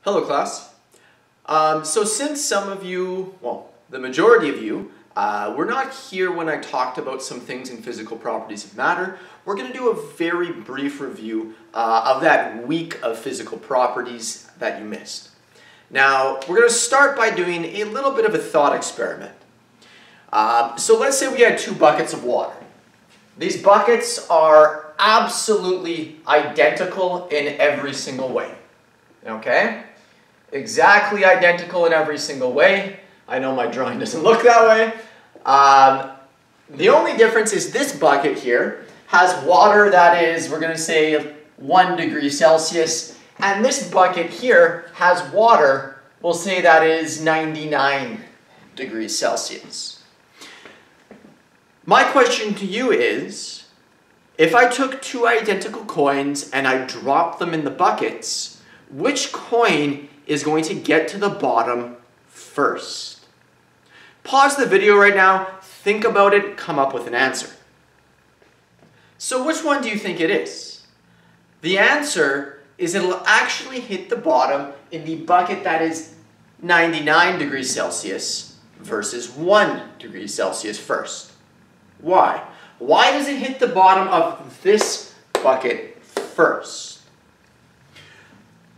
Hello class. So since some of you, well, the majority of you, were not here when I talked about some things in physical properties of matter, we're going to do a very brief review of that week of physical properties that you missed. Now, we're going to start by doing a little bit of a thought experiment. So let's say we had two buckets of water. These buckets are absolutely identical in every single way. Okay? Exactly identical in every single way. I know my drawing doesn't look that way. The only difference is this bucket here has water that is, we're going to say, 1 degree Celsius. And this bucket here has water, we'll say that is 99 degrees Celsius. My question to you is, if I took two identical coins and I dropped them in the buckets, which coin is going to get to the bottom first? Pause the video right now, think about it, come up with an answer. So which one do you think it is? The answer is it'll actually hit the bottom in the bucket that is 99 degrees Celsius versus 1 degree Celsius first. Why? Why does it hit the bottom of this bucket first?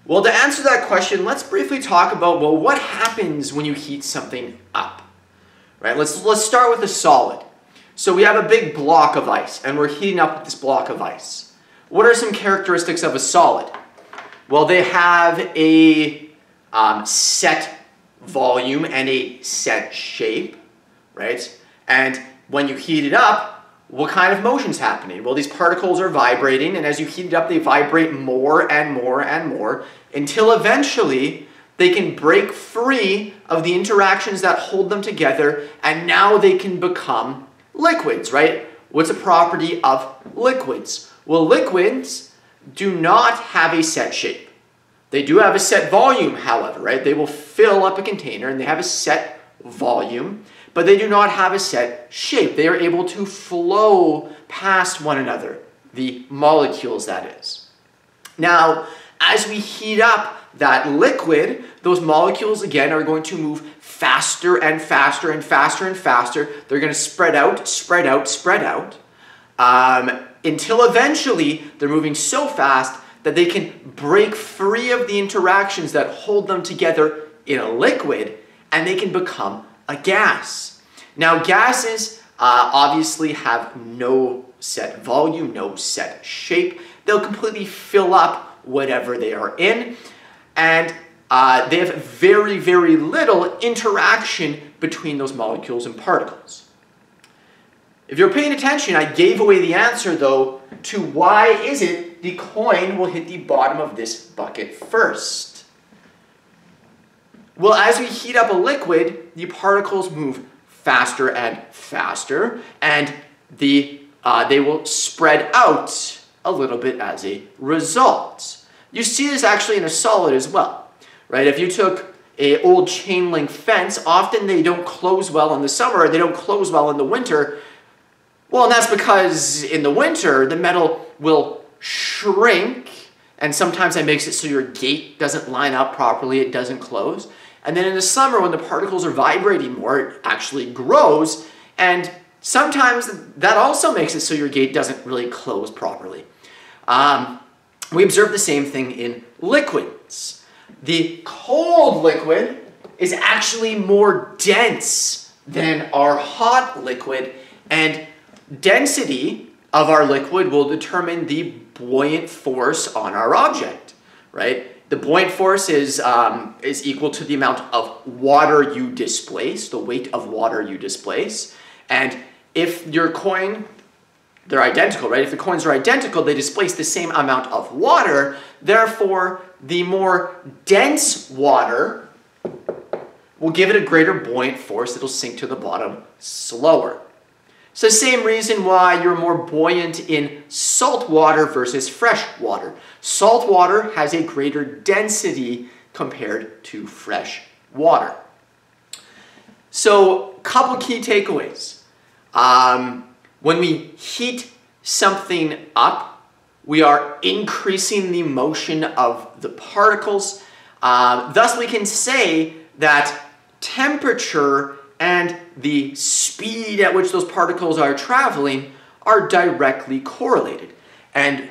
Well, to answer that question, let's briefly talk about, well, what happens when you heat something up? Right? Let's start with a solid. So we have a big block of ice, and we're heating up this block of ice. What are some characteristics of a solid? Well, they have a set volume and a set shape, right? And when you heat it up, what kind of motion's happening? Well, these particles are vibrating, and as you heat it up, they vibrate more and more and more until eventually they can break free of the interactions that hold them together, and now they can become liquids, right? What's a property of liquids? Well, liquids do not have a set shape. They do have a set volume, however, right? They will fill up a container and they have a set volume, but they do not have a set shape. They are able to flow past one another, the molecules, that is. Now, as we heat up that liquid, those molecules, again, are going to move faster and faster and faster and faster. They're going to spread out, spread out, spread out, until eventually they're moving so fast that they can break free of the interactions that hold them together in a liquid, and they can become a gas. Now, gases obviously have no set volume, no set shape. They'll completely fill up whatever they are in, and they have very, very little interaction between those molecules and particles. If you're paying attention, I gave away the answer, though, to why is it the coin will hit the bottom of this bucket first. Well, as we heat up a liquid, the particles move faster and faster, and they will spread out a little bit as a result. You see this actually in a solid as well, right? If you took an old chain link fence, often they don't close well in the summer, they don't close well in the winter. Well, and that's because in the winter, the metal will shrink, and sometimes that makes it so your gate doesn't line up properly, it doesn't close. And then in the summer, when the particles are vibrating more, it actually grows, and sometimes that also makes it so your gate doesn't really close properly. We observe the same thing in liquids. The cold liquid is actually more dense than our hot liquid, and density of our liquid will determine the buoyant force on our object, right? The buoyant force is equal to the amount of water you displace, the weight of water you displace. And if your coin, they're identical, right? If the coins are identical, they displace the same amount of water. Therefore, the more dense water will give it a greater buoyant force. It'll sink to the bottom slower. It's the same reason why you're more buoyant in salt water versus fresh water. Salt water has a greater density compared to fresh water. So, a couple key takeaways. When we heat something up, we are increasing the motion of the particles. Thus, we can say that temperature and the speed at which those particles are traveling are directly correlated. And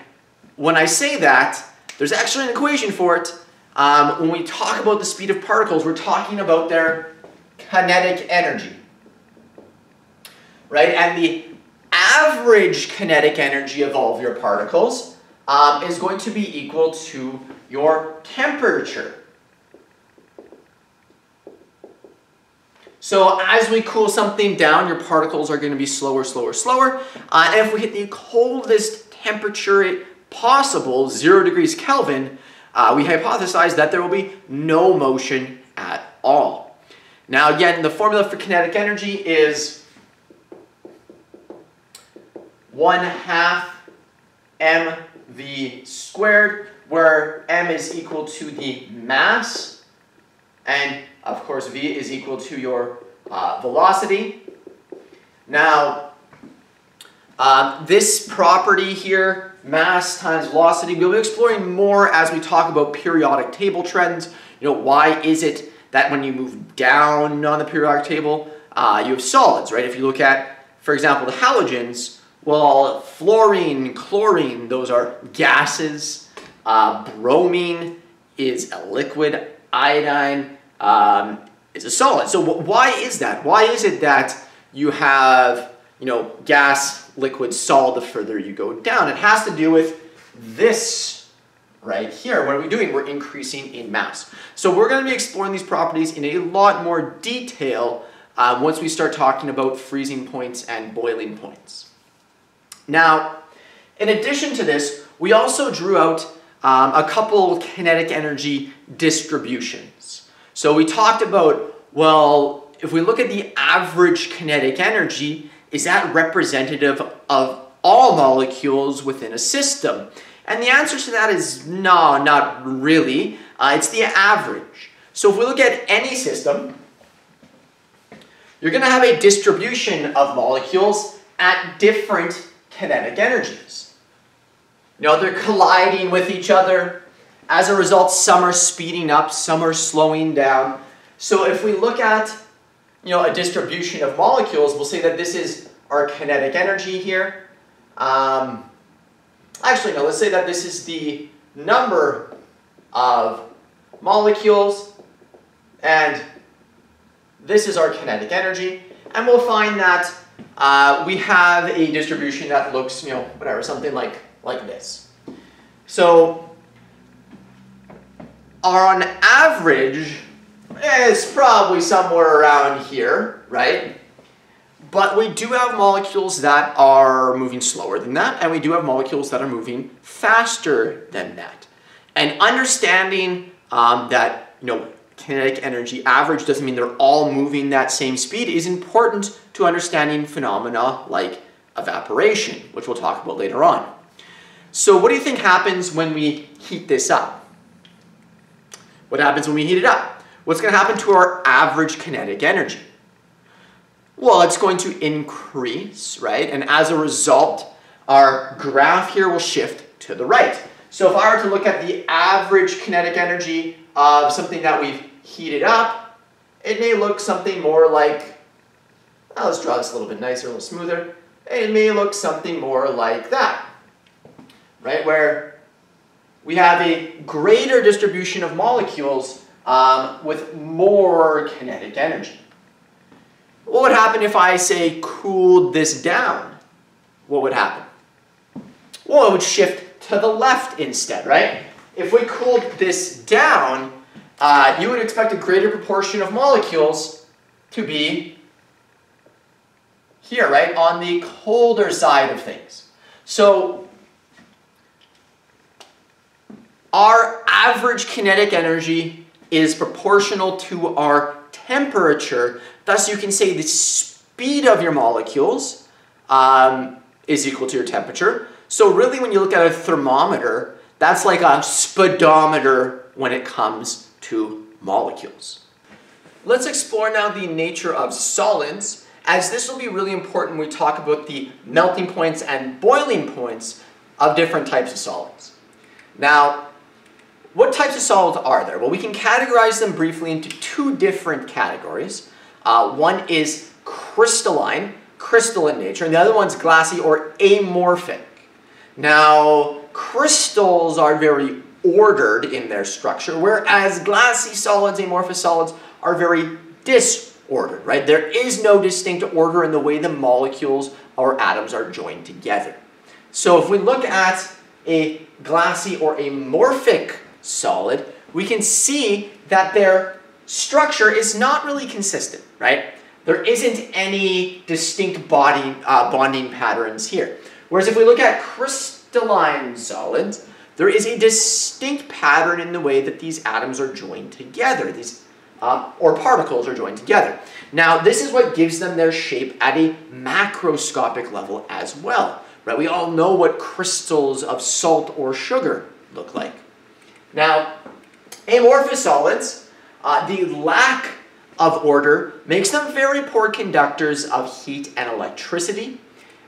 when I say that, there's actually an equation for it. When we talk about the speed of particles, we're talking about their kinetic energy, right? And the average kinetic energy of all of your particles is going to be equal to your temperature. So as we cool something down, your particles are going to be slower, slower, slower. And if we hit the coldest temperature possible, 0 degrees Kelvin, we hypothesize that there will be no motion at all. Now again, the formula for kinetic energy is 1/2 mv squared, where m is equal to the mass, and of course v is equal to your velocity. Now, this property here, mass times velocity, we'll be exploring more as we talk about periodic table trends. Why is it that when you move down on the periodic table, you have solids, right? If you look at, for example, the halogens, well, fluorine, chlorine, those are gases. Bromine is a liquid. Iodine is a solid. So why is that? Why is it that you have, gas, liquid, solid the further you go down? It has to do with this right here. What are we doing? We're increasing in mass. So we're going to be exploring these properties in a lot more detail once we start talking about freezing points and boiling points. Now, in addition to this, we also drew out a couple kinetic energy distributions. So we talked about, well, if we look at the average kinetic energy, is that representative of all molecules within a system? And the answer to that is no, not really. It's the average. So if we look at any system, you're going to have a distribution of molecules at different kinetic energies. They're colliding with each other. As a result, some are speeding up, some are slowing down. So if we look at, a distribution of molecules, we'll say that this is our kinetic energy here. Actually, no, let's say that this is the number of molecules, and this is our kinetic energy. And we'll find that we have a distribution that looks, whatever, something like this. So, on average, it's probably somewhere around here, right? But we do have molecules that are moving slower than that, and we do have molecules that are moving faster than that. And understanding that, kinetic energy average doesn't mean they're all moving that same speed is important to understanding phenomena like evaporation, which we'll talk about later on. So what do you think happens when we heat this up? What happens when we heat it up? What's going to happen to our average kinetic energy? Well, it's going to increase, right? And as a result, our graph here will shift to the right. So if I were to look at the average kinetic energy of something that we've heated up, it may look something more like, let's draw this a little bit nicer, a little smoother. It may look something more like that, right? Where we have a greater distribution of molecules with more kinetic energy. What would happen if I, say, cooled this down? What would happen? Well, it would shift to the left instead, right? If we cooled this down, you would expect a greater proportion of molecules to be here, right? On the colder side of things. So, our average kinetic energy is proportional to our temperature. Thus, you can say the speed of your molecules is equal to your temperature. So really, when you look at a thermometer, that's like a speedometer when it comes to molecules. Let's explore now the nature of solids, as this will be really important when we talk about the melting points and boiling points of different types of solids. Now, what types of solids are there? Well, we can categorize them briefly into two different categories. One is crystalline in nature, and the other one's glassy or amorphic. Now, crystals are very ordered in their structure, whereas glassy solids, amorphous solids, are very disordered, right? There is no distinct order in the way the molecules or atoms are joined together. So if we look at a glassy or amorphic solid, we can see that their structure is not really consistent, right? There isn't any distinct bonding patterns here. Whereas if we look at crystalline solids, there is a distinct pattern in the way that these atoms are joined together, or particles are joined together. Now, this is what gives them their shape at a macroscopic level as well, right? We all know what crystals of salt or sugar look like. Now, amorphous solids, the lack of order makes them very poor conductors of heat and electricity.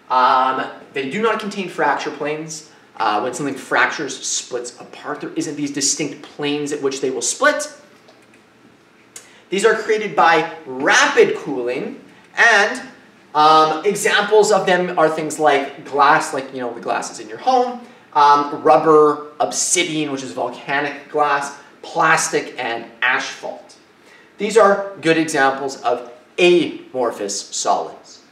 They do not contain fracture planes. When something fractures, splits apart, there isn't these distinct planes at which they will split. These are created by rapid cooling, and examples of them are things like glass, like the glasses in your home, rubber, obsidian, which is volcanic glass, plastic, and asphalt. These are good examples of amorphous solids.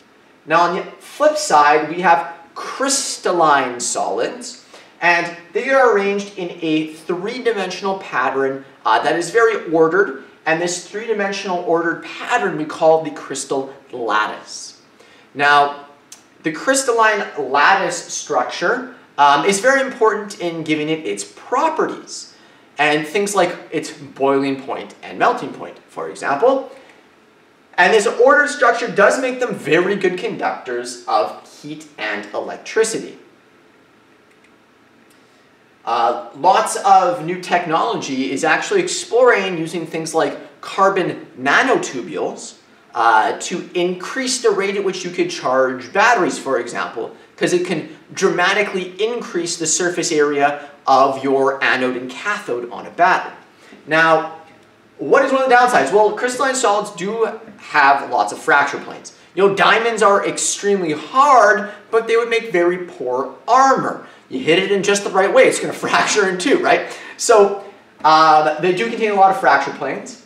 Now on the flip side, we have crystalline solids, and they are arranged in a three-dimensional pattern that is very ordered, and this three-dimensional ordered pattern we call the crystal lattice. Now, the crystalline lattice structure is very important in giving it its properties, and things like its boiling point and melting point, for example. And this ordered structure does make them very good conductors of heat and electricity. Lots of new technology is actually exploring using things like carbon nanotubules to increase the rate at which you could charge batteries, for example, because it can dramatically increase the surface area of your anode and cathode on a battery. Now, what is one of the downsides? Well, crystalline solids do have lots of fracture planes. Diamonds are extremely hard, but they would make very poor armor. You hit it in just the right way, it's going to fracture in two, right? So they do contain a lot of fracture planes.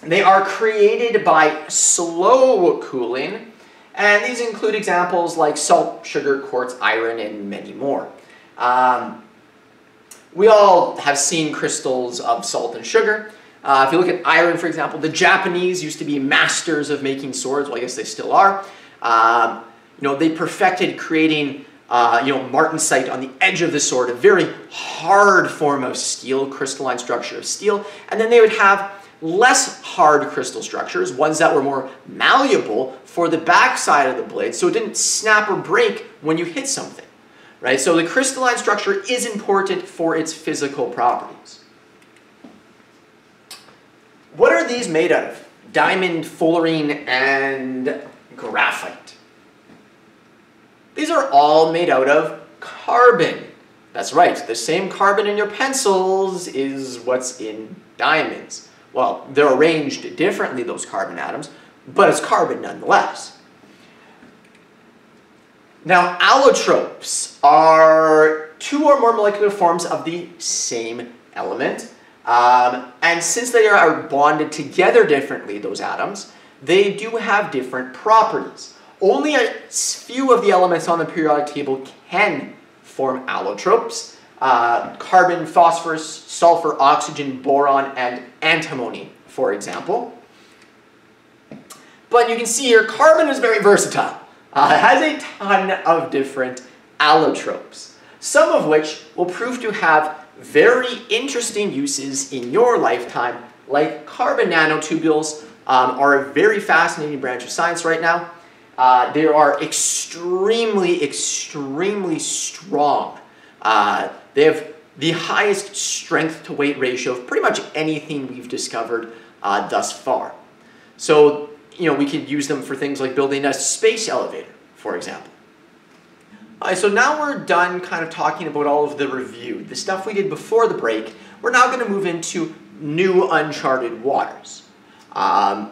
They are created by slow cooling, and these include examples like salt, sugar, quartz, iron, and many more. We all have seen crystals of salt and sugar. If you look at iron, for example, the Japanese used to be masters of making swords. Well, I guess they still are. They perfected creating, martensite on the edge of the sword, a very hard form of steel, crystalline structure of steel. And then they would have less hard crystal structures, ones that were more malleable for the backside of the blade, so it didn't snap or break when you hit something, right? So the crystalline structure is important for its physical properties. What are these made out of? Diamond, fullerene, and graphite. These are all made out of carbon. That's right, the same carbon in your pencils is what's in diamonds. Well, they're arranged differently, those carbon atoms, but it's carbon nonetheless. Now, allotropes are two or more molecular forms of the same element. And since they are bonded together differently, those atoms, they do have different properties. Only a few of the elements on the periodic table can form allotropes. Carbon, phosphorus, sulfur, oxygen, boron, and antimony, for example. But you can see here, carbon is very versatile. It has a ton of different allotropes, some of which will prove to have very interesting uses in your lifetime, like carbon nanotubules are a very fascinating branch of science right now. They are extremely, extremely strong. They have the highest strength-to-weight ratio of pretty much anything we've discovered thus far. So, we could use them for things like building a space elevator, for example. Alright, so now we're done kind of talking about all of the review, the stuff we did before the break. We're now going to move into new uncharted waters.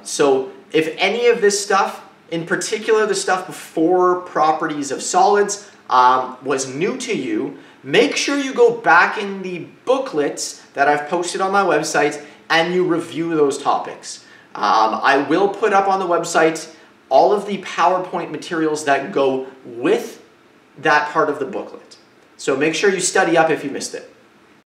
So if any of this stuff, in particular the stuff before properties of solids, was new to you, make sure you go back in the booklets that I've posted on my website and you review those topics. I will put up on the website all of the PowerPoint materials that go with that part of the booklet. So make sure you study up if you missed it.